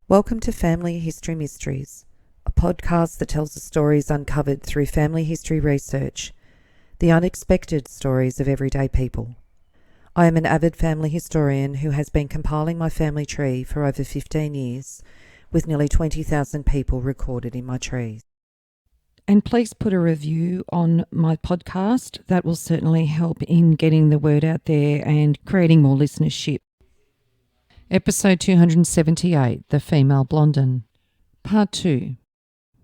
Welcome to Family History Mysteries, a podcast that tells the stories uncovered through family history research, the unexpected stories of everyday people. I am an avid family historian who has been compiling my family tree for over 15 years, with nearly 20,000 people recorded in my trees. And please put a review on my podcast. That will certainly help in getting the word out there and creating more listenership. Episode 278, The Female Blondin. Part 2.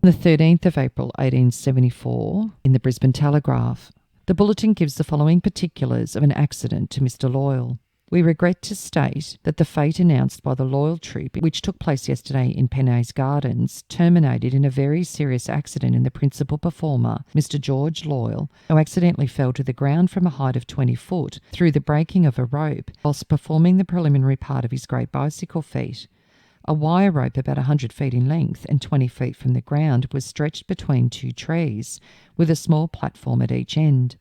On the 13th of April 1874, in the Brisbane Telegraph, the bulletin gives the following particulars of an accident to Mr. Loyal. We regret to state that the fate announced by the Loyal troop, which took place yesterday in Penay's Gardens, terminated in a very serious accident in the principal performer, Mr. George Loyal, who accidentally fell to the ground from a height of 20 foot through the breaking of a rope whilst performing the preliminary part of his great bicycle feat. A wire rope about 100 feet in length and 20 feet from the ground was stretched between two trees, with a small platform at each end.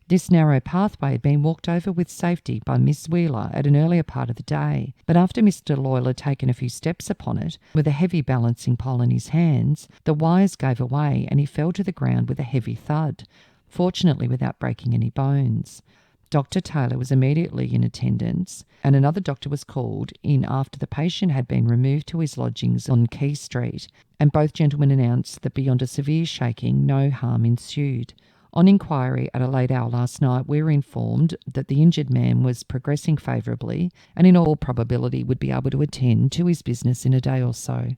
This narrow pathway had been walked over with safety by Miss Zuila at an earlier part of the day, but after Mr. Loyal had taken a few steps upon it, with a heavy balancing pole in his hands, the wires gave away and he fell to the ground with a heavy thud, fortunately without breaking any bones. Dr. Taylor was immediately in attendance, and another doctor was called in after the patient had been removed to his lodgings on Quay Street, and both gentlemen announced that beyond a severe shaking, no harm ensued. On inquiry at a late hour last night, we were informed that the injured man was progressing favourably and in all probability would be able to attend to his business in a day or so.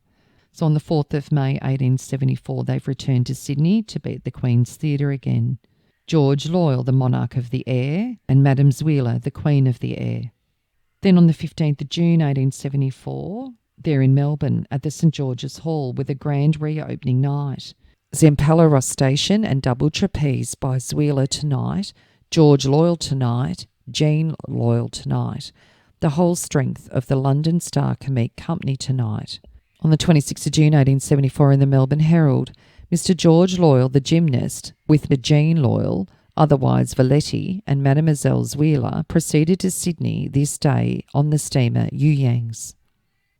So on the 4th of May 1874, they've returned to Sydney to be at the Queen's Theatre again. George Loyal, the monarch of the air, and Madame Zuila, the Queen of the air. Then on the 15th of June 1874, they're in Melbourne at the St George's Hall with a grand reopening night. Zempala Station and Double Trapeze by Zoila tonight, George Loyal tonight, Jean Loyal tonight. The whole strength of the London Star Comique Company tonight. On the 26th of June 1874 in the Melbourne Herald, Mr. George Loyal, the gymnast, with the Jean Loyal, otherwise Valetti, and Mademoiselle Zuila proceeded to Sydney this day on the steamer Yuyangs.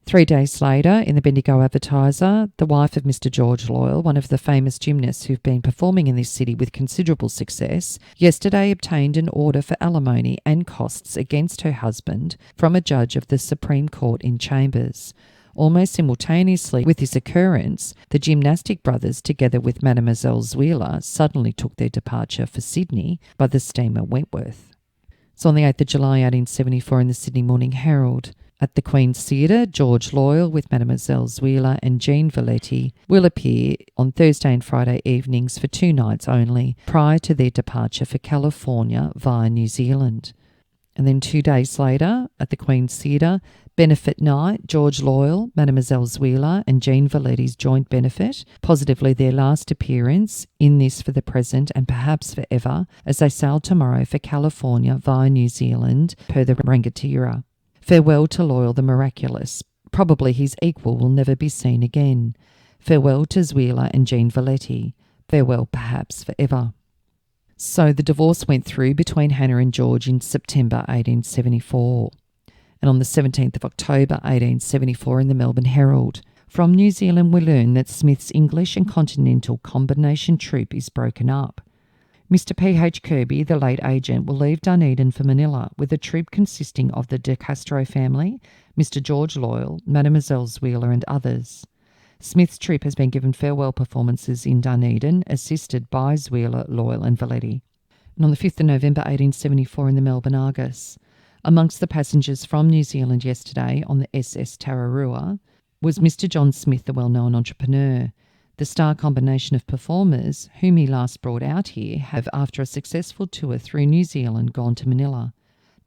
3 days later, in the Bendigo Advertiser, the wife of Mr. George Loyal, one of the famous gymnasts who've been performing in this city with considerable success, yesterday obtained an order for alimony and costs against her husband from a judge of the Supreme Court in Chambers. Almost simultaneously with this occurrence, the gymnastic brothers, together with Mademoiselle Zuila, suddenly took their departure for Sydney by the steamer Wentworth. So on the 8th of July 1874 in the Sydney Morning Herald, at the Queen's Theatre, George Loyal with Mademoiselle Zuila and Jean Valetti will appear on Thursday and Friday evenings for 2 nights only prior to their departure for California via New Zealand. And then 2 days later, at the Queen's Theatre, benefit night, George Loyal, Mademoiselle Zuila and Jean Valetti's joint benefit, positively their last appearance in this for the present and perhaps forever, as they sail tomorrow for California via New Zealand per the Rangatira. Farewell to Loyal the miraculous. Probably his equal will never be seen again. Farewell to Zuila and Jean Valetti. Farewell perhaps forever. So the divorce went through between Hannah and George in September 1874. And on the 17th of October 1874 in the Melbourne Herald, from New Zealand we learn that Smith's English and Continental combination troupe is broken up. Mr. P.H. Kirby, the late agent, will leave Dunedin for Manila with a troupe consisting of the De Castro family, Mr. George Loyal, Mademoiselle Zuila and others. Smith's troupe has been given farewell performances in Dunedin, assisted by Zuila, Loyal and Valetti. And on the 5th of November 1874 in the Melbourne Argus, amongst the passengers from New Zealand yesterday on the SS Tararua was Mr. John Smith, the well-known entrepreneur. The star combination of performers, whom he last brought out here, have, after a successful tour through New Zealand, gone to Manila.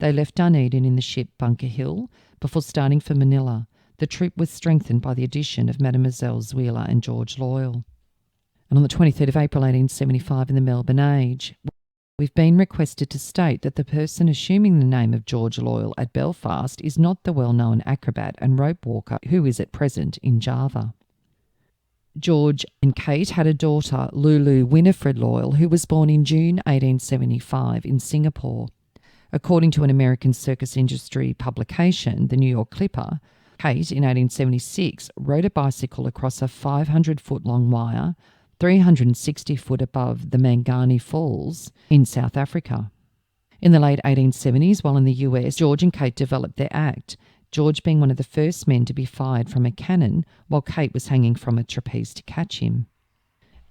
They left Dunedin in the ship Bunker Hill before starting for Manila. The troupe was strengthened by the addition of Mademoiselle Zuila and George Loyal. And on the 23rd of April 1875 in the Melbourne Age, we've been requested to state that the person assuming the name of George Loyal at Belfast is not the well-known acrobat and rope walker who is at present in Java. George and Kate had a daughter, Lulu Winifred Loyal, who was born in June 1875 in Singapore. According to an American circus industry publication, the New York Clipper, Kate, in 1876, rode a bicycle across a 500-foot-long wire, 360 foot above the Mangani Falls in South Africa. In the late 1870s, while in the US, George and Kate developed their act, George being one of the first men to be fired from a cannon, while Kate was hanging from a trapeze to catch him.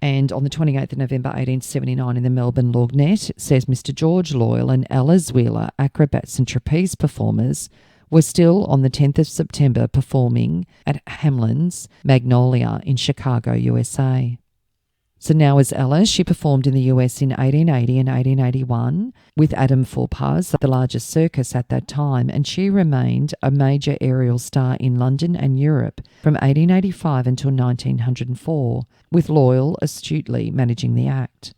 And on the 28th of November 1879 in the Melbourne Lorgnette, says Mr. George Loyal and Ella Zuila, acrobats and trapeze performers, were still on the 10th of September performing at Hamlin's Magnolia in Chicago, USA. So now as Ella, she performed in the US in 1880 and 1881 with Adam Forpaz, the largest circus at that time, and she remained a major aerial star in London and Europe from 1885 until 1904, with Loyal astutely managing the act.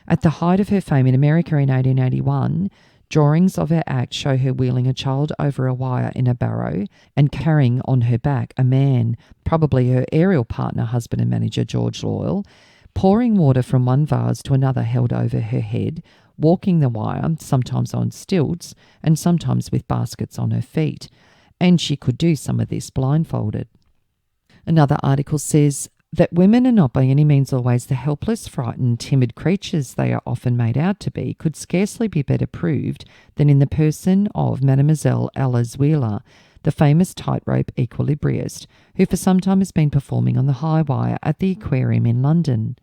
At the height of her fame in America in 1881, drawings of her act show her wheeling a child over a wire in a barrow and carrying on her back a man, probably her aerial partner, husband and manager George Loyal, pouring water from one vase to another held over her head, walking the wire, sometimes on stilts and sometimes with baskets on her feet, and she could do some of this blindfolded. Another article says that women are not by any means always the helpless, frightened, timid creatures they are often made out to be could scarcely be better proved than in the person of Mademoiselle Ella Zuila, the famous tightrope equilibrist, who for some time has been performing on the high wire at the Aquarium in London.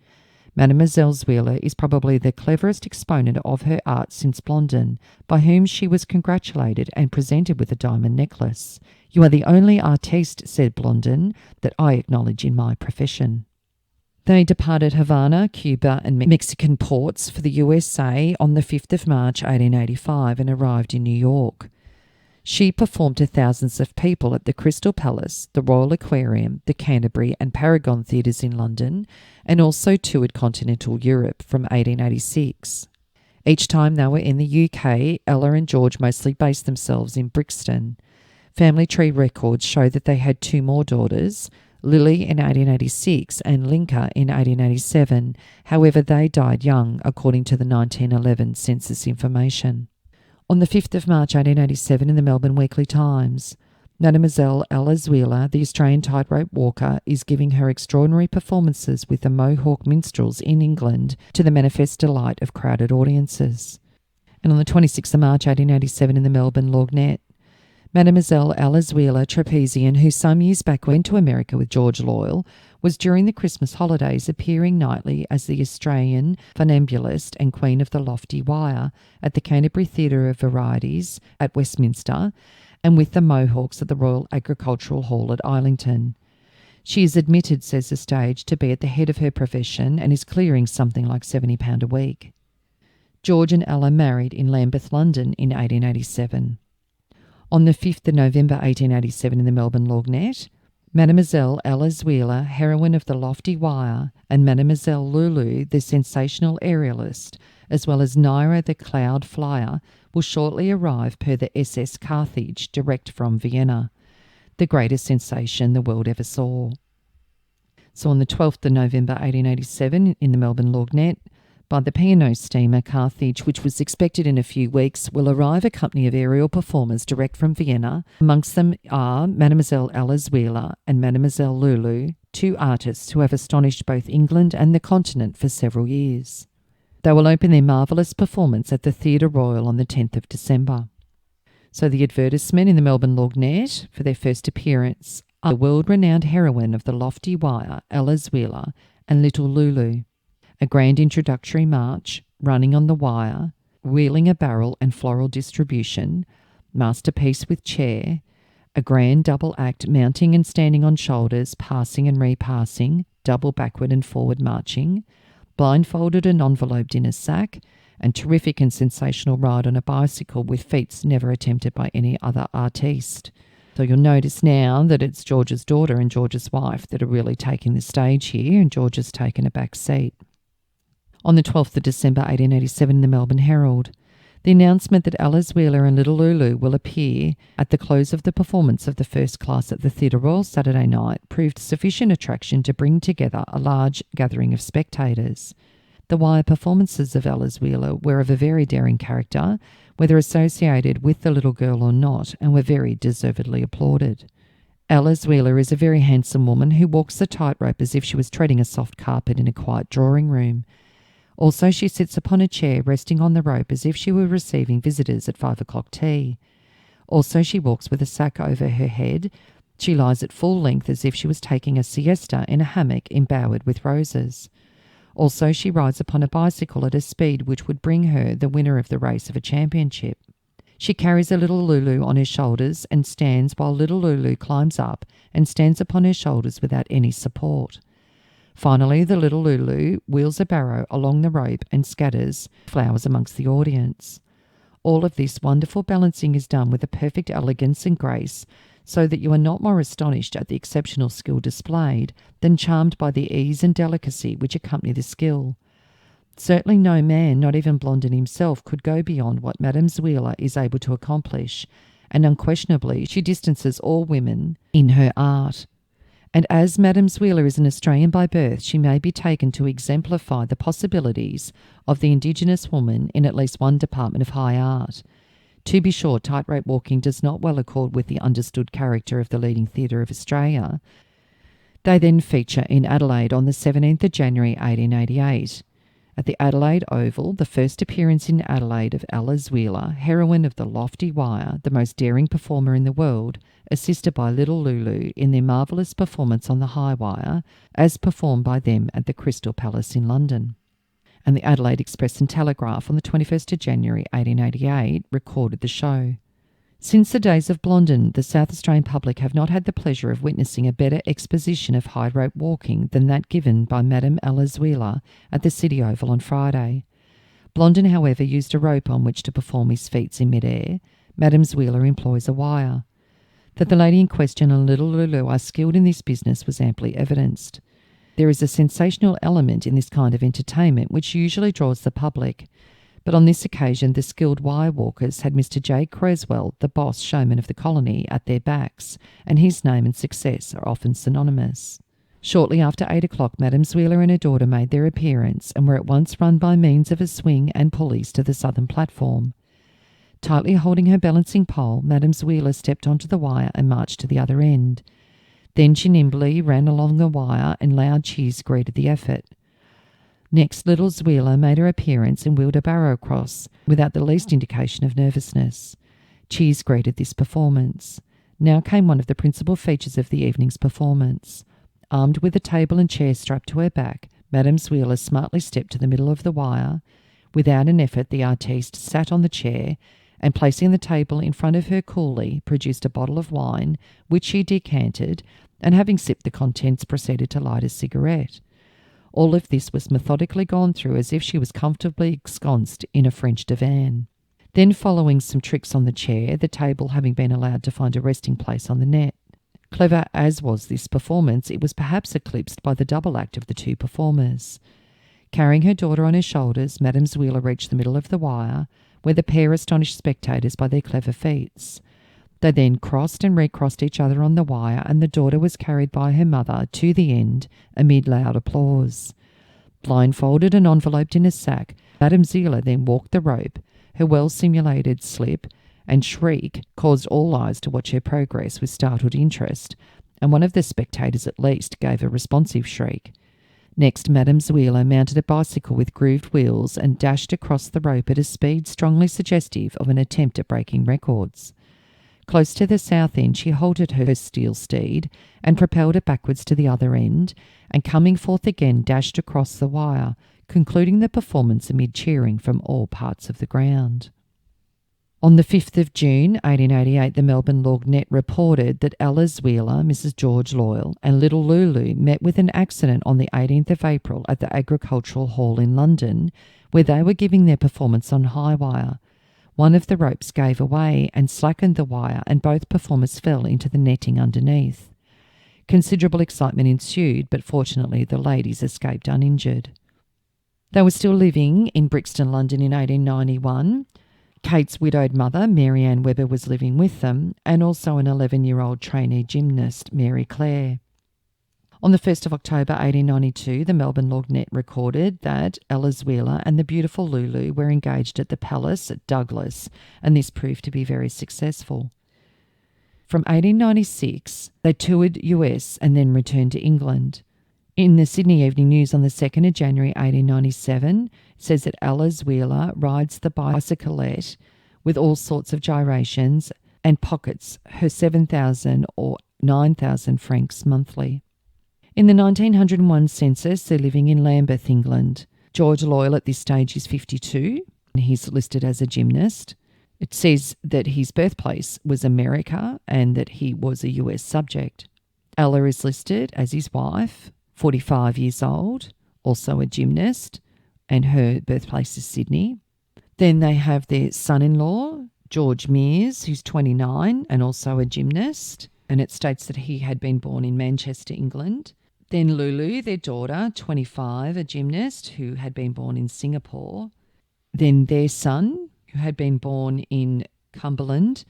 Mademoiselle Zoila is probably the cleverest exponent of her art since Blondin, by whom she was congratulated and presented with a diamond necklace. "You are the only artiste," said Blondin, "that I acknowledge in my profession." They departed Havana, Cuba and Mexican ports for the USA on the 5th of March 1885 and arrived in New York. She performed to thousands of people at the Crystal Palace, the Royal Aquarium, the Canterbury and Paragon Theatres in London, and also toured continental Europe from 1886. Each time they were in the UK, Ella and George mostly based themselves in Brixton. Family tree records show that they had two more daughters, Lily in 1886 and Linka in 1887. However, they died young, according to the 1911 census information. On the 5th of March 1887 in the Melbourne Weekly Times, Mademoiselle Ella Zuila, the Australian tightrope walker, is giving her extraordinary performances with the Mohawk minstrels in England to the manifest delight of crowded audiences. And on the 26th of March 1887 in the Melbourne Lorgnette, Mademoiselle Ella Zuila, trapesian, who some years back went to America with George Loyal, was during the Christmas holidays appearing nightly as the Australian funambulist and Queen of the Lofty Wire at the Canterbury Theatre of Varieties at Westminster and with the Mohawks at the Royal Agricultural Hall at Islington. She is admitted, says the stage, to be at the head of her profession and is clearing something like £70 a week. George and Ella married in Lambeth, London in 1887. On the 5th of November 1887 in the Melbourne Lorgnette, Mademoiselle Ella Zuila, heroine of the Lofty Wire, and Mademoiselle Lulu, the sensational aerialist, as well as Naira the Cloud Flyer, will shortly arrive per the SS Carthage, direct from Vienna, the greatest sensation the world ever saw. So on the 12th of November 1887 in the Melbourne Lorgnette, by the P&O steamer Carthage, which was expected in a few weeks, will arrive a company of aerial performers direct from Vienna. Amongst them are Mademoiselle Ella Zuila and Mademoiselle Lulu, two artists who have astonished both England and the continent for several years. They will open their marvellous performance at the Theatre Royal on the 10th of December. So the advertisement in the Melbourne Lorgnette for their first appearance are the world-renowned heroine of the Lofty Wire, Ella Zuila, and little Lulu. A grand introductory march, running on the wire, wheeling a barrel and floral distribution, masterpiece with chair, a grand double act mounting and standing on shoulders, passing and repassing, double backward and forward marching, blindfolded and enveloped in a sack, and terrific and sensational ride on a bicycle with feats never attempted by any other artiste. So you'll notice now that it's George's daughter and George's wife that are really taking the stage here, and George has taken a back seat. On the 12th of December 1887 in the Melbourne Herald, The announcement that Ella Zuila and little Lulu will appear at the close of the performance of the first class at the Theatre Royal Saturday night proved sufficient attraction to bring together a large gathering of spectators. The wire performances of Ella Zuila were of a very daring character, whether associated with the little girl or not, and were very deservedly applauded. Ella Zuila is a very handsome woman who walks the tightrope as if she was treading a soft carpet in a quiet drawing room. Also, she sits upon a chair resting on the rope as if she were receiving visitors at 5 o'clock tea. Also, she walks with a sack over her head. She lies at full length as if she was taking a siesta in a hammock embowered with roses. Also, she rides upon a bicycle at a speed which would bring her the winner of the race of a championship. She carries a little Lulu on her shoulders and stands while little Lulu climbs up and stands upon her shoulders without any support. Finally, the little Lulu wheels a barrow along the rope and scatters flowers amongst the audience. All of this wonderful balancing is done with a perfect elegance and grace, so that you are not more astonished at the exceptional skill displayed than charmed by the ease and delicacy which accompany the skill. Certainly no man, not even Blondin himself, could go beyond what Madame Zoila is able to accomplish, and unquestionably she distances all women in her art. And as Madame Zoila is an Australian by birth, she may be taken to exemplify the possibilities of the Indigenous woman in at least one department of high art. To be sure, tightrope walking does not well accord with the understood character of the leading theatre of Australia. They then feature in Adelaide on the 17th of January 1888. At the Adelaide Oval, the first appearance in Adelaide of Ella Zuila, heroine of the lofty wire, the most daring performer in the world, assisted by little Lulu in their marvellous performance on the high wire, as performed by them at the Crystal Palace in London. And the Adelaide Express and Telegraph on the 21st of January 1888 recorded the show. Since the days of Blondin, the South Australian public have not had the pleasure of witnessing a better exposition of high rope walking than that given by Madame Ella Zuila at the City Oval on Friday. Blondin, however, used a rope on which to perform his feats in mid-air. Madame Zuila employs a wire. That the lady in question and little Lulu are skilled in this business was amply evidenced. There is a sensational element in this kind of entertainment which usually draws the public, but on this occasion the skilled wire walkers had Mr. J. Creswell, the boss showman of the colony, at their backs, and his name and success are often synonymous. Shortly after 8 o'clock, Madame Zoila and her daughter made their appearance and were at once run by means of a swing and pulleys to the southern platform. Tightly holding her balancing pole, Madame Zoila stepped onto the wire and marched to the other end. Then she nimbly ran along the wire and loud cheers greeted the effort. Next, little Zoila made her appearance and wheeled a barrow across, without the least indication of nervousness. Cheers greeted this performance. Now came one of the principal features of the evening's performance. Armed with a table and chair strapped to her back, Madame Zoila smartly stepped to the middle of the wire. Without an effort, the artiste sat on the chair and, placing the table in front of her coolly, produced a bottle of wine, which she decanted, and having sipped the contents, proceeded to light a cigarette. All of this was methodically gone through as if she was comfortably ensconced in a French divan. Then, following some tricks on the chair, the table having been allowed to find a resting place on the net. Clever as was this performance, it was perhaps eclipsed by the double act of the two performers. Carrying her daughter on her shoulders, Madame Zoila reached the middle of the wire, where the pair astonished spectators by their clever feats. They then crossed and recrossed each other on the wire, and the daughter was carried by her mother to the end amid loud applause. Blindfolded and enveloped in a sack, Madame Zoila then walked the rope. Her well-simulated slip and shriek caused all eyes to watch her progress with startled interest, and one of the spectators at least gave a responsive shriek. Next, Madame Zoila mounted a bicycle with grooved wheels and dashed across the rope at a speed strongly suggestive of an attempt at breaking records. Close to the south end, she halted her steel steed and propelled it backwards to the other end, and coming forth again, dashed across the wire, concluding the performance amid cheering from all parts of the ground. On the 5th of June 1888, the Melbourne Lorgnet reported that Ella Zuila, Mrs. George Loyal, and little Lulu met with an accident on the 18th of April at the Agricultural Hall in London, where they were giving their performance on high wire. One of the ropes gave away and slackened the wire, and both performers fell into the netting underneath. Considerable excitement ensued, but fortunately the ladies escaped uninjured. They were still living in Brixton, London in 1891. Kate's widowed mother, Mary Ann Webber, was living with them, and also an 11-year-old trainee gymnast, Mary Clare. On the 1st of October 1892, the Melbourne Lorgnet recorded that Ella Zuila and the beautiful Lulu were engaged at the Palace at Douglas, and this proved to be very successful. From 1896, they toured US and then returned to England. In the Sydney Evening News on the 2nd of January 1897, it says that Ella Zuila rides the bicyclette with all sorts of gyrations and pockets her 7,000 or 9,000 francs monthly. In the 1901 census, they're living in Lambeth, England. George Loyal at this stage is 52, and he's listed as a gymnast. It says that his birthplace was America and that he was a US subject. Ella is listed as his wife, 45 years old, also a gymnast, and her birthplace is Sydney. Then they have their son-in-law, George Mears, who's 29 and also a gymnast, and it states that he had been born in Manchester, England. Then Lulu, their daughter, 25, a gymnast who had been born in Singapore. Then their son, who had been born in Cumberland,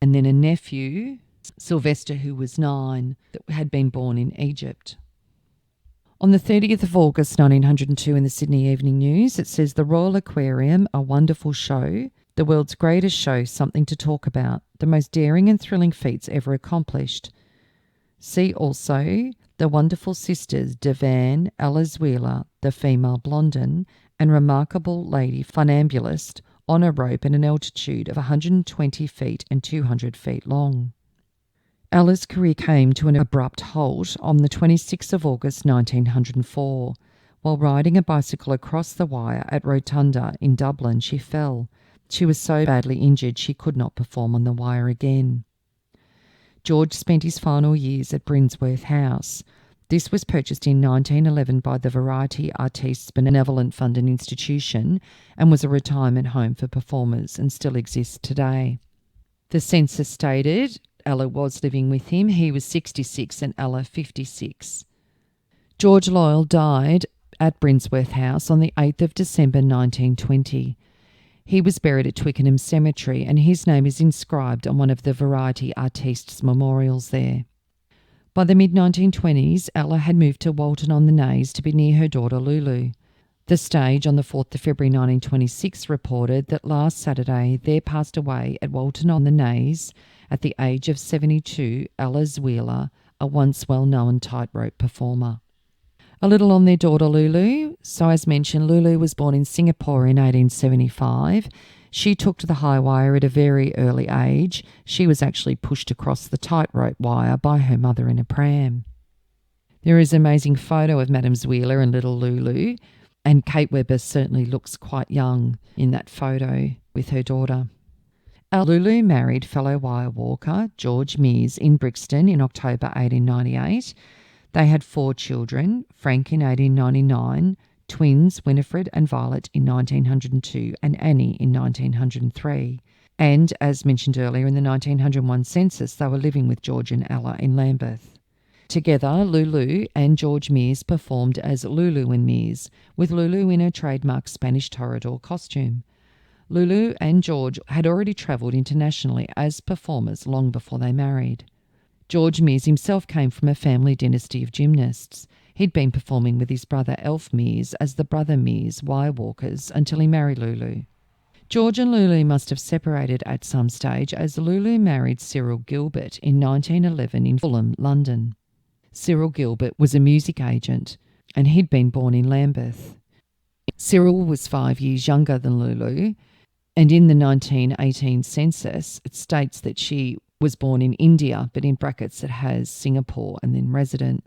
and then a nephew, Sylvester, who was 9, that had been born in Egypt. On the 30th of August 1902 in the Sydney Evening News, it says, "The Royal Aquarium, a wonderful show, the world's greatest show, something to talk about, the most daring and thrilling feats ever accomplished. See also the wonderful sisters Devan, Ella Zuila, the female Blondin, and remarkable lady funambulist on a rope at an altitude of 120 feet and 200 feet long." Ella's career came to an abrupt halt on the 26th of August 1904. While riding a bicycle across the wire at Rotunda in Dublin, she fell. She was so badly injured she could not perform on the wire again. George spent his final years at Brinsworth House. This was purchased in 1911 by the Variety Artistes Benevolent Fund and Institution and was a retirement home for performers and still exists today. The census stated Ella was living with him. He was 66 and Ella 56. George Loyal died at Brinsworth House on the 8th of December 1920. He was buried at Twickenham Cemetery and his name is inscribed on one of the Variety Artistes memorials there. By the mid-1920s, Ella had moved to Walton-on-the-Naze to be near her daughter Lulu. The Stage on the 4th of February 1926 reported that last Saturday there passed away at Walton-on-the-Naze at the age of 72 Ella Zuila, a once well-known tightrope performer. A little on their daughter Lulu. So as mentioned, Lulu was born in Singapore in 1875. She took to the high wire at a very early age. She was actually pushed across the tightrope wire by her mother in a pram. There is an amazing photo of Madame Zuila and little Lulu, and Kate Webber certainly looks quite young in that photo with her daughter. Lulu married fellow wire walker George Mears in Brixton in October 1898. They had 4 children, Frank in 1899, twins Winifred and Violet in 1902 and Annie in 1903. And, as mentioned earlier, in the 1901 census, they were living with George and Ella in Lambeth. Together, Lulu and George Mears performed as Lulu and Mears, with Lulu in her trademark Spanish toreador costume. Lulu and George had already travelled internationally as performers long before they married. George Mears himself came from a family dynasty of gymnasts. He'd been performing with his brother Elf Mears as the brother Mears wire walkers until he married Lulu. George and Lulu must have separated at some stage as Lulu married Cyril Gilbert in 1911 in Fulham, London. Cyril Gilbert was a music agent and he'd been born in Lambeth. Cyril was 5 years younger than Lulu, and in the 1918 census it states that she was born in India, but in brackets it has Singapore and then resident.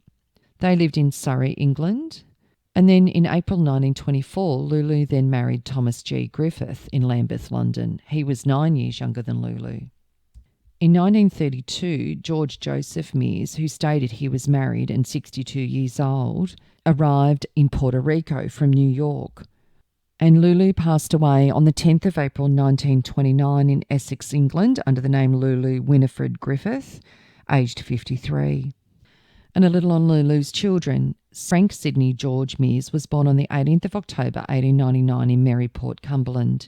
They lived in Surrey, England, and then in April 1924 Lulu then married Thomas G. Griffith in Lambeth, London. He was 9 years younger than Lulu. In 1932, George Joseph Mears, who stated he was married and 62 years old, arrived in Puerto Rico from New York. And Lulu passed away on the 10th of April 1929 in Essex, England, under the name Lulu Winifred Griffith, aged 53. And a little on Lulu's children. Frank Sidney George Mears was born on the 18th of October 1899 in Maryport, Cumberland.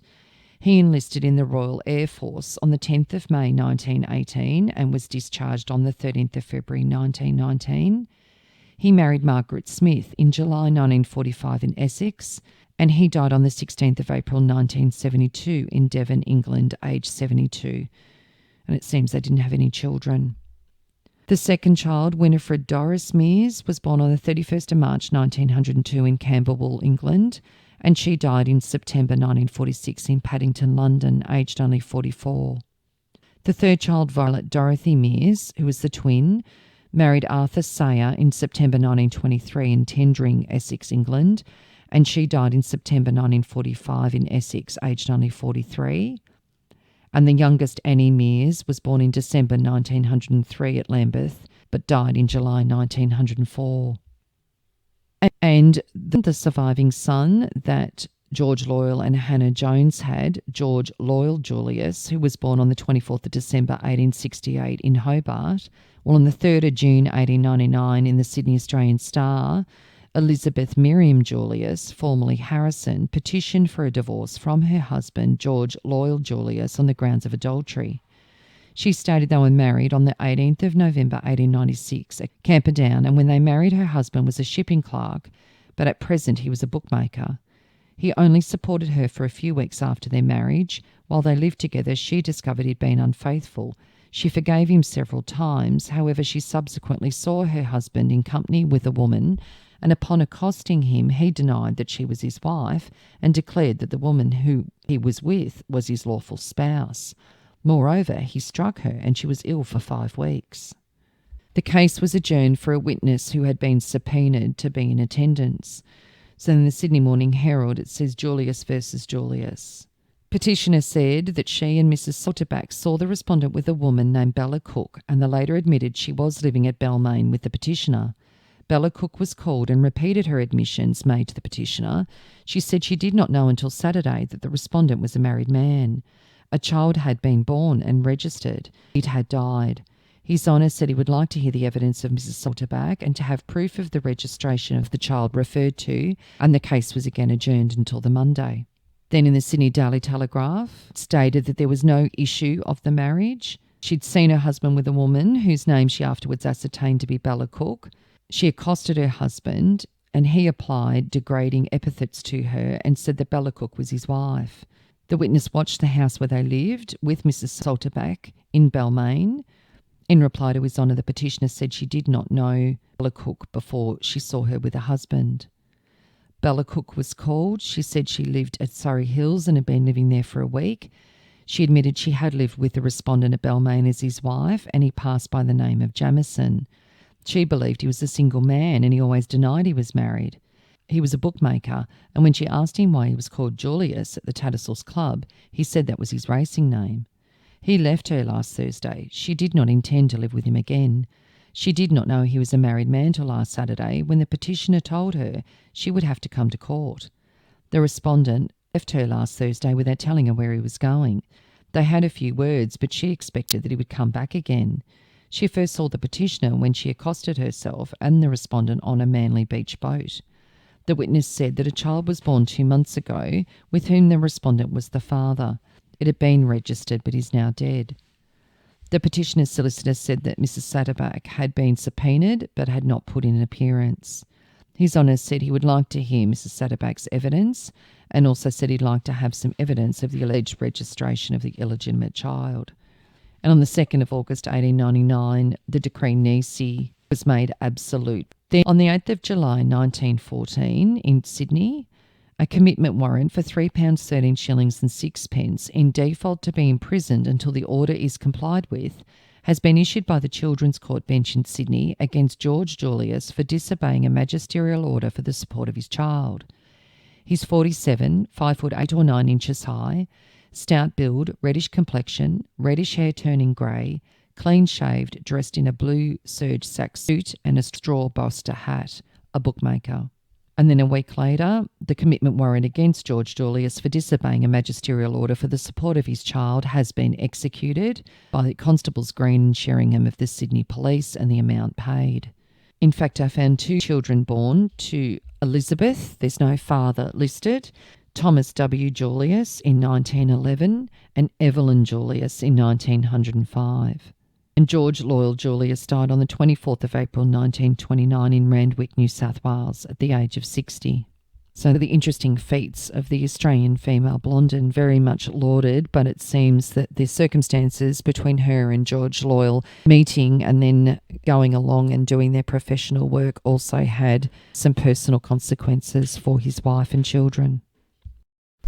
He enlisted in the Royal Air Force on the 10th of May 1918 and was discharged on the 13th of February 1919. He married Margaret Smith in July 1945 in Essex, and he died on the 16th of April 1972 in Devon, England, aged 72. And it seems they didn't have any children. The second child, Winifred Doris Mears, was born on the 31st of March 1902 in Camberwell, England, and she died in September 1946 in Paddington, London, aged only 44. The third child, Violet Dorothy Mears, who was the twin, married Arthur Sayer in September 1923 in Tendring, Essex, England, and she died in September 1945 in Essex, aged only 43. And the youngest, Annie Mears, was born in December 1903 at Lambeth, but died in July 1904. And the surviving son that George Loyal and Hannah Jones had, George Loyal Julius, who was born on the 24th of December 1868 in Hobart. Well, on the 3rd of June 1899 in the Sydney Australian Star, Elizabeth Miriam Julius, formerly Harrison, petitioned for a divorce from her husband, George Loyal Julius, on the grounds of adultery. She stated they were married on the 18th of November 1896 at Camperdown, and when they married, her husband was a shipping clerk, but at present he was a bookmaker. He only supported her for a few weeks after their marriage. While they lived together, she discovered he'd been unfaithful. She forgave him several times. However, she subsequently saw her husband in company with a woman, and upon accosting him, he denied that she was his wife and declared that the woman who he was with was his lawful spouse. Moreover, he struck her and she was ill for 5 weeks. The case was adjourned for a witness who had been subpoenaed to be in attendance. So in the Sydney Morning Herald, it says Julius versus Julius. Petitioner said that she and Mrs. Salterback saw the respondent with a woman named Bella Cook, and the later admitted she was living at Balmain with the petitioner. Bella Cook was called and repeated her admissions made to the petitioner. She said she did not know until Saturday that the respondent was a married man. A child had been born and registered. It had died. His Honour said he would like to hear the evidence of Mrs. Salterback and to have proof of the registration of the child referred to, and the case was again adjourned until the Monday. Then in the Sydney Daily Telegraph, it stated that there was no issue of the marriage. She'd seen her husband with a woman whose name she afterwards ascertained to be Bella Cook. She accosted her husband and he applied degrading epithets to her and said that Bella Cook was his wife. The witness watched the house where they lived with Mrs. Salterback in Balmain. In reply to His Honour, the petitioner said she did not know Bella Cook before she saw her with a husband. Bella Cook was called. She said she lived at Surrey Hills and had been living there for a week. She admitted she had lived with the respondent at Balmain as his wife, and he passed by the name of Jamieson. She believed he was a single man and he always denied he was married. He was a bookmaker, and when she asked him why he was called Julius at the Tattersalls Club, he said that was his racing name. He left her last Thursday. She did not intend to live with him again. She did not know he was a married man till last Saturday, when the petitioner told her she would have to come to court. The respondent left her last Thursday without telling her where he was going. They had a few words, but she expected that he would come back again. She first saw the petitioner when she accosted herself and the respondent on a Manly Beach boat. The witness said that a child was born 2 months ago, with whom the respondent was the father. It had been registered but is now dead. The petitioner's solicitor said that Mrs. Salterback had been subpoenaed but had not put in an appearance. His Honour said he would like to hear Mrs. Salterback's evidence, and also said he'd like to have some evidence of the alleged registration of the illegitimate child. And on the 2nd of August 1899, the decree nisi was made absolute. Then on the 8th of July 1914 in Sydney, a commitment warrant for £3 13 shillings and 6pence in default to be imprisoned until the order is complied with has been issued by the Children's Court Bench in Sydney against George Julius for disobeying a magisterial order for the support of his child. He's 47, 5 foot 8 or 9 inches high, stout build, reddish complexion, reddish hair turning grey, clean-shaved, dressed in a blue serge sack suit and a straw Boster hat, a bookmaker. And then a week later, the commitment warrant against George Julius for disobeying a magisterial order for the support of his child has been executed by Constables Green and Sheringham of the Sydney Police, and the amount paid. In fact, I found 2 children born to Elizabeth, there's no father listed, Thomas W. Julius in 1911, and Evelyn Julius in 1905. And George Loyal Julius died on the 24th of April 1929 in Randwick, New South Wales, at the age of 60. So the interesting feats of the Australian female Blondin, very much lauded, but it seems that the circumstances between her and George Loyal meeting and then going along and doing their professional work also had some personal consequences for his wife and children.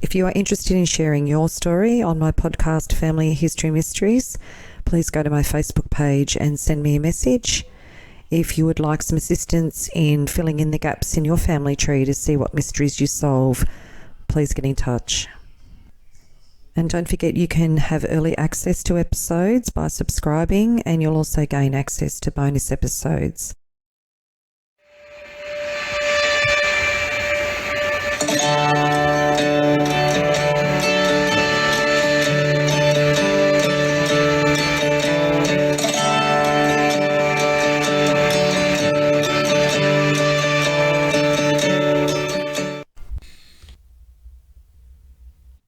If you are interested in sharing your story on my podcast, Family History Mysteries, please go to my Facebook page and send me a message. If you would like some assistance in filling in the gaps in your family tree to see what mysteries you solve, please get in touch. And don't forget, you can have early access to episodes by subscribing, and you'll also gain access to bonus episodes.